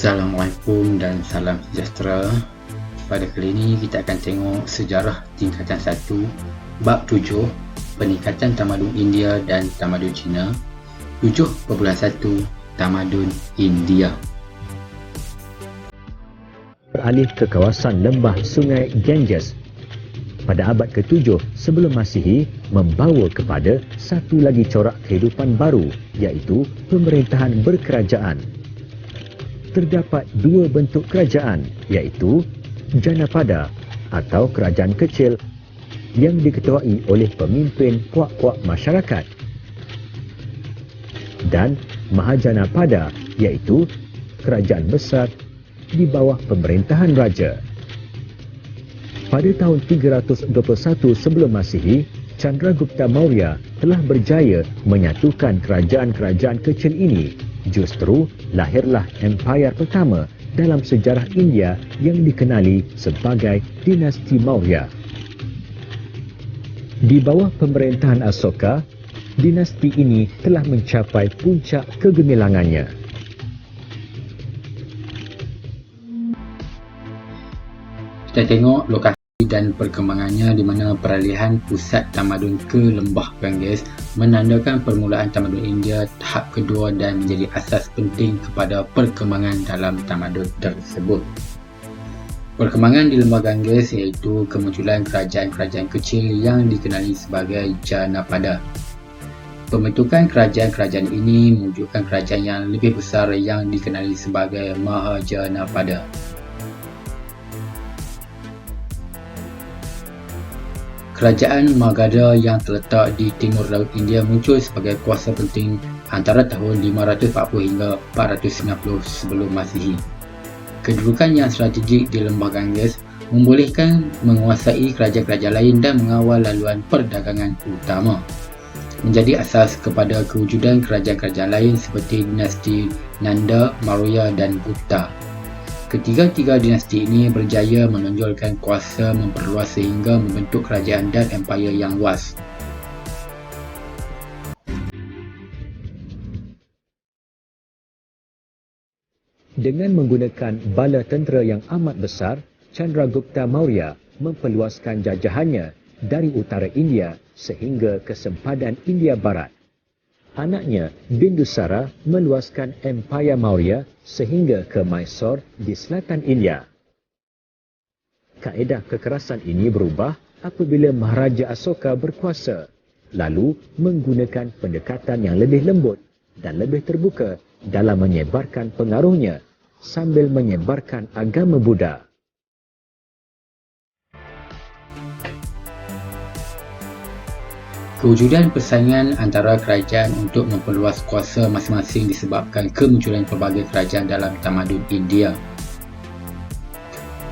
Assalamualaikum dan salam sejahtera. Pada kali ini kita akan tengok sejarah tingkatan 1 bab 7 peningkatan tamadun India dan tamadun Cina. 7.1 Tamadun India. Beralih ke kawasan lembah sungai Ganges pada abad ke-7 sebelum Masihi membawa kepada satu lagi corak kehidupan baru, iaitu pemerintahan berkerajaan. Terdapat dua bentuk kerajaan, iaitu Janapada atau kerajaan kecil yang diketuai oleh pemimpin puak-puak masyarakat, dan Mahajanapada, iaitu kerajaan besar di bawah pemerintahan raja. Pada tahun 321 sebelum Masihi, Chandragupta Maurya telah berjaya menyatukan kerajaan-kerajaan kecil ini. Justru lahirlah empayar pertama dalam sejarah India yang dikenali sebagai dinasti Maurya. Di bawah pemerintahan Asoka, dinasti ini telah mencapai puncak kegemilangannya. Kita tengok lokasi dan perkembangannya, di mana peralihan pusat tamadun ke lembah Ganges menandakan permulaan tamadun India tahap kedua dan menjadi asas penting kepada perkembangan dalam tamadun tersebut. Perkembangan di lembah Ganges iaitu kemunculan kerajaan-kerajaan kecil yang dikenali sebagai Janapada. Pembentukan kerajaan-kerajaan ini mewujudkan kerajaan yang lebih besar yang dikenali sebagai Mahajanapada. Kerajaan Magadha yang terletak di timur laut India muncul sebagai kuasa penting antara tahun 540 hingga 490 sebelum Masihi. Kedudukan yang strategik di lembah Ganges membolehkan menguasai kerajaan-kerajaan lain dan mengawal laluan perdagangan utama, menjadi asas kepada kewujudan kerajaan-kerajaan lain seperti dinasti Nanda, Maurya dan Gupta. Ketiga-tiga dinasti ini berjaya menonjolkan kuasa memperluas sehingga membentuk kerajaan dan empayar yang luas. Dengan menggunakan bala tentera yang amat besar, Chandragupta Maurya memperluaskan jajahannya dari utara India sehingga ke sempadan India Barat. Anaknya Bindusara meluaskan empayar Maurya sehingga ke Mysore di selatan India. Kaedah kekerasan ini berubah apabila Maharaja Asoka berkuasa, lalu menggunakan pendekatan yang lebih lembut dan lebih terbuka dalam menyebarkan pengaruhnya sambil menyebarkan agama Buddha. Kewujudan persaingan antara kerajaan untuk memperluas kuasa masing-masing disebabkan kemunculan pelbagai kerajaan dalam tamadun India.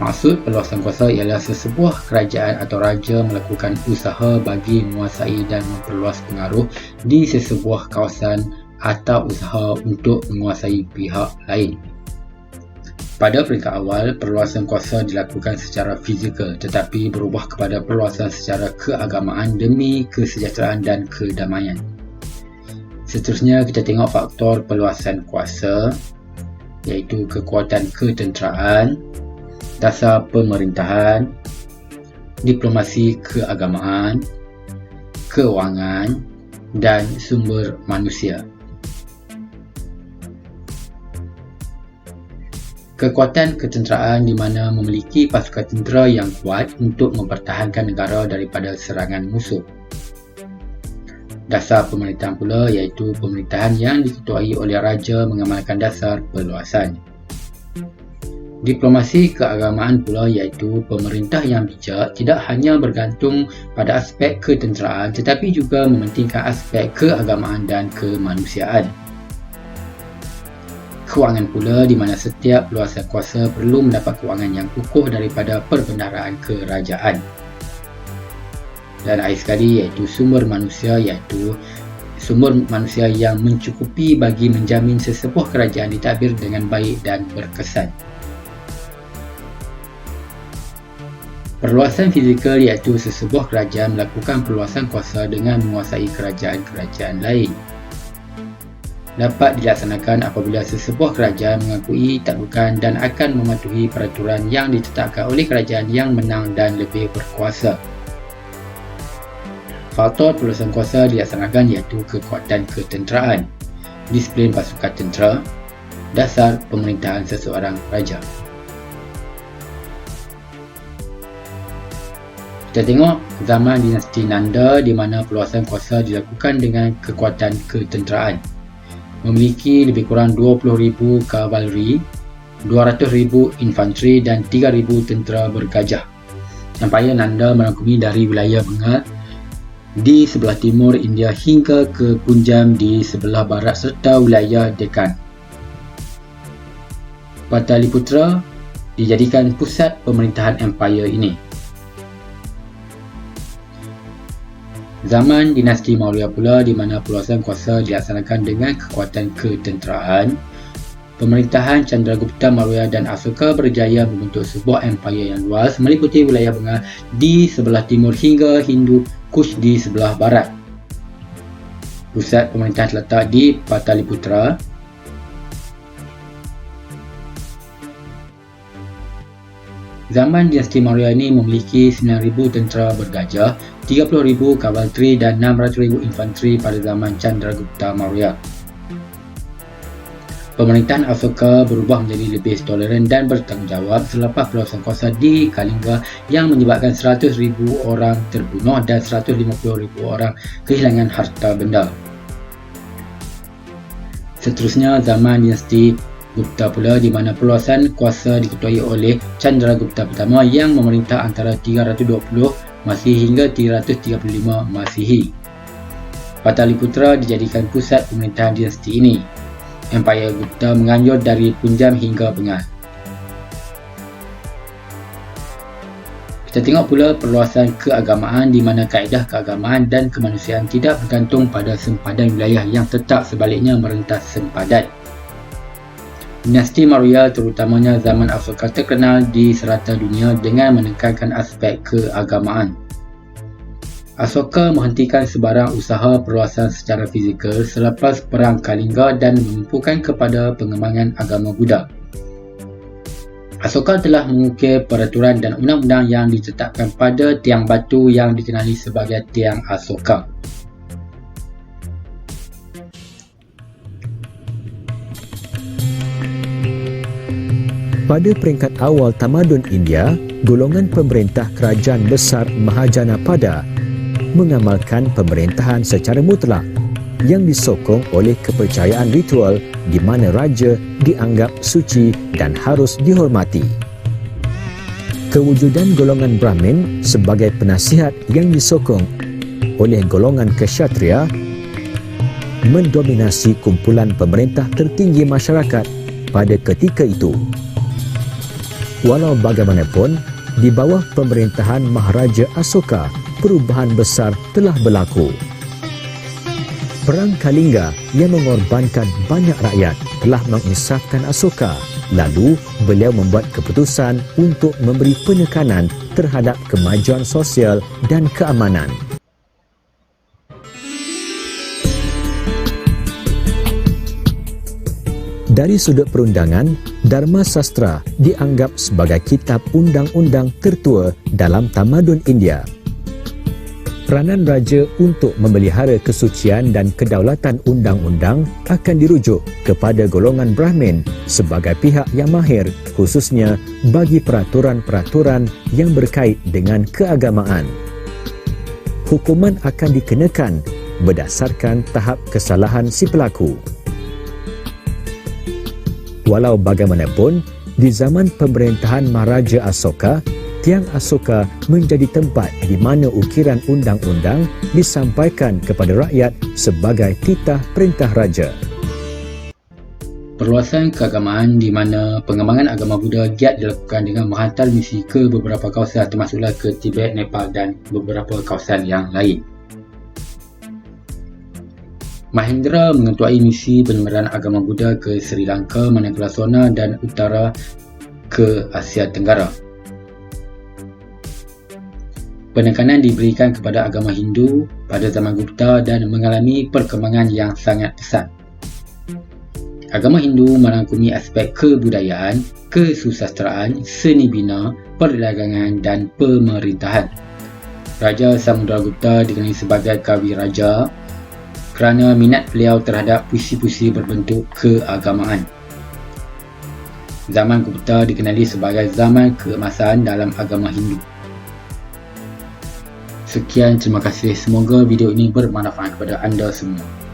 Maksud perluasan kuasa ialah sesebuah kerajaan atau raja melakukan usaha bagi menguasai dan memperluas pengaruh di sesebuah kawasan atau usaha untuk menguasai pihak lain. Pada peringkat awal, perluasan kuasa dilakukan secara fizikal tetapi berubah kepada perluasan secara keagamaan demi kesejahteraan dan kedamaian. Seterusnya kita tengok faktor perluasan kuasa, iaitu kekuatan ketenteraan, dasar pemerintahan, diplomasi keagamaan, keuangan dan sumber manusia. Kekuatan ketenteraan di mana memiliki pasukan tentera yang kuat untuk mempertahankan negara daripada serangan musuh. Dasar pemerintahan pula iaitu pemerintahan yang diketuai oleh raja mengamalkan dasar perluasan. Diplomasi keagamaan pula iaitu pemerintah yang bijak tidak hanya bergantung pada aspek ketenteraan tetapi juga mementingkan aspek keagamaan dan kemanusiaan. Kewangan pula di mana setiap luasan kuasa perlu mendapat kewangan yang kukuh daripada perbendaharaan kerajaan. Dan akhir sekali iaitu sumber manusia, iaitu sumber manusia yang mencukupi bagi menjamin sesebuah kerajaan ditadbir dengan baik dan berkesan. Perluasan fizikal iaitu sesebuah kerajaan melakukan perluasan kuasa dengan menguasai kerajaan-kerajaan lain. dapat dilaksanakan apabila sesebuah kerajaan mengakui, taklukan dan akan mematuhi peraturan yang ditetapkan oleh kerajaan yang menang dan lebih berkuasa. Faktor perluasan kuasa dilaksanakan iaitu kekuatan ketenteraan, disiplin pasukan tentera, dasar pemerintahan seseorang raja. Kita tengok zaman dinasti Nanda di mana perluasan kuasa dilakukan dengan kekuatan ketenteraan. Memiliki lebih kurang 20,000 kavaleri, 200,000 infanteri dan 3,000 tentera bergajah. Empayar Nanda merangkumi dari wilayah Bengal di sebelah timur India hingga ke Punjab di sebelah barat serta wilayah Deccan. Pataliputra dijadikan pusat pemerintahan empayar ini. Zaman dinasti Maurya pula di mana perluasan kuasa dilaksanakan dengan kekuatan ketenteraan. Pemerintahan Chandragupta Maurya dan Asoka berjaya membentuk sebuah empayar yang luas meliputi wilayah Bengal di sebelah timur hingga Hindu Kush di sebelah barat. Pusat pemerintahan terletak di Pataliputra. Zaman dinasti Maurya ini memiliki 9,000 tentera bergajah, 30,000 kavaleri dan 600,000 infanteri pada zaman Chandragupta Maurya. Pemerintahan Asoka berubah menjadi lebih toleran dan bertanggungjawab selepas perluasan kuasa di Kalinga yang menyebabkan 100,000 orang terbunuh dan 150,000 orang kehilangan harta benda. Seterusnya zaman dinasti Gupta pula di mana perluasan kuasa diketuai oleh Chandragupta pertama yang memerintah antara 320 Masihi hingga 335 Masihi. Pataliputra dijadikan pusat pemerintahan dinasti ini. Empayar Gupta menganjur dari Punjab hingga Bengal. Kita tengok pula perluasan keagamaan di mana kaedah keagamaan dan kemanusiaan tidak bergantung pada sempadan wilayah yang tetap sebaliknya merentas sempadan. Dinasti Maurya terutamanya zaman Asoka terkenal di serata dunia dengan menekankan aspek keagamaan. Asoka menghentikan sebarang usaha perluasan secara fizikal selepas Perang Kalinga dan menumpukan kepada pengembangan agama Buddha. Asoka telah mengukir peraturan dan undang-undang yang ditetapkan pada tiang batu yang dikenali sebagai Tiang Asoka. Pada peringkat awal tamadun India, golongan pemerintah kerajaan besar Mahajanapada mengamalkan pemerintahan secara mutlak yang disokong oleh kepercayaan ritual di mana raja dianggap suci dan harus dihormati. Kewujudan golongan Brahmin sebagai penasihat yang disokong oleh golongan Kshatriya mendominasi kumpulan pemerintah tertinggi masyarakat pada ketika itu. Walau bagaimanapun, di bawah pemerintahan Maharaja Asoka, perubahan besar telah berlaku. Perang Kalinga yang mengorbankan banyak rakyat telah menginsafkan Asoka. Lalu, beliau membuat keputusan untuk memberi penekanan terhadap kemajuan sosial dan keamanan. Dari sudut perundangan, Dharma Sastra dianggap sebagai kitab undang-undang tertua dalam tamadun India. Peranan raja untuk memelihara kesucian dan kedaulatan undang-undang akan dirujuk kepada golongan Brahmin sebagai pihak yang mahir, khususnya bagi peraturan-peraturan yang berkait dengan keagamaan. Hukuman akan dikenakan berdasarkan tahap kesalahan si pelaku. Walau bagaimanapun, di zaman pemerintahan Maharaja Asoka, Tiang Asoka menjadi tempat di mana ukiran undang-undang disampaikan kepada rakyat sebagai titah perintah raja. Perluasan keagamaan di mana pengembangan agama Buddha giat dilakukan dengan menghantar misi ke beberapa kawasan termasuklah ke Tibet, Nepal dan beberapa kawasan yang lain. Mahendra mengetuai misi penyebaran agama Buddha ke Sri Lanka, Manipulana dan utara ke Asia Tenggara. Penekanan diberikan kepada agama Hindu pada zaman Gupta dan mengalami perkembangan yang sangat pesat. Agama Hindu merangkumi aspek kebudayaan, kesusasteraan, seni bina, perdagangan dan pemerintahan. Raja Samudragupta dikenali sebagai kawi raja kerana minat beliau terhadap puisi-puisi berbentuk keagamaan. Zaman Gupta dikenali sebagai zaman keemasan dalam agama Hindu. Sekian, terima kasih. Semoga video ini bermanfaat kepada anda semua.